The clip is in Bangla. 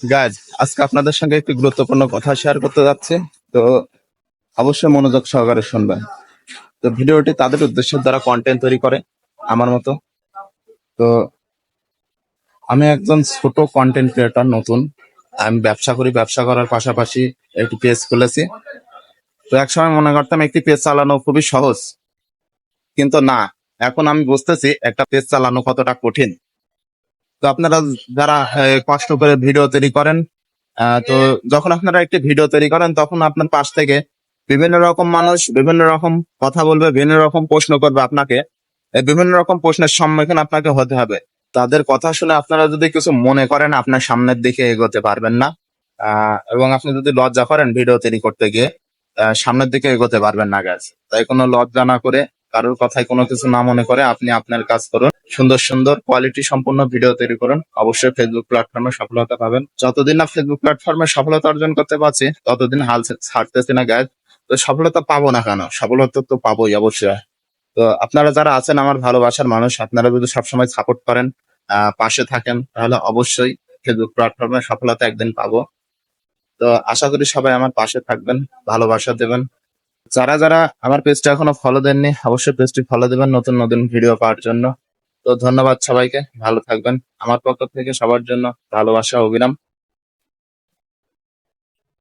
গাইজ, আজকে আপনাদের সঙ্গে একটি গুরুত্বপূর্ণ কথা শেয়ার করতে যাচ্ছি। তো অবশ্যই মনোযোগ সহকারে শুনবেন। তো ভিডিওটি তাদের উদ্দেশ্যে যারা কন্টেন্ট তৈরি করে আমার মতো। তো আমি একজন ছোট কন্টেন্ট ক্রিয়েটর, নতুন। আমি ব্যবসা করি, ব্যবসা করার পাশাপাশি একটি পেজ খুলেছি। তো একসময় মনে করতাম একটি পেজ চালানো খুবই সহজ, কিন্তু না, এখন আমি বুঝতেছি একটা পেজ চালানো কতটা কঠিন। তো আপনারা যারা কষ্ট করে ভিডিও তৈরি করেন, তো যখন আপনারা একটি ভিডিও তৈরি করেন তখন আপনার পাশ থেকে বিভিন্ন রকম মানুষ বিভিন্ন রকম কথা বলবে, বিভিন্ন রকম প্রশ্ন করবে আপনাকে। এই বিভিন্ন রকম প্রশ্নের সম্মুখীন আপনাকে হতে হবে। তাদের কথা শুনে আপনারা যদি কিছু মনে করেন, আপনার সামনের দিকে এগোতে পারবেন না। এবং আপনি যদি লজ্জা করেন ভিডিও তৈরি করতে গিয়ে, সামনের দিকে এগোতে পারবেন না গাছ। তাই কোনো লজ্জা না করে, কারোর কথায় কোনো কিছু না মনে করে আপনি আপনার কাজ করুন। সুন্দর সুন্দর কোয়ালিটি সম্পূর্ণ ভিডিও তৈরি করুন। অবশ্যই ফেসবুক প্ল্যাটফর্মে সফলতা পাবেন। যতদিন না ফেসবুক প্ল্যাটফর্মে সফলতা অর্জন করতে পারছি, ততদিন হাল ছাড়তেছি না গাইজ। তো সফলতা পাবো না কেন? সফলতা তো পাবোই অবশ্যই। তো আপনারা যারা আছেন আমার ভালোবাসার মানুষ, আপনারা যদি সবসময় সাপোর্ট করেন, পাশে থাকেন, তাহলে অবশ্যই ফেসবুক প্ল্যাটফর্মে সফলতা একদিন পাবো। তো আশা করি সবাই আমার পাশে থাকবেন, ভালোবাসা দেবেন। যারা যারা আমার পেজটা এখনো ফলো দেননি, অবশ্যই পেজটি ফলো দেবেন নতুন নতুন ভিডিও পাওয়ার জন্য। তো ধন্যবাদ সবাইকে, ভালো থাকবেন। আমার পক্ষ থেকে সবার জন্য ভালোবাসা, অবিরাম।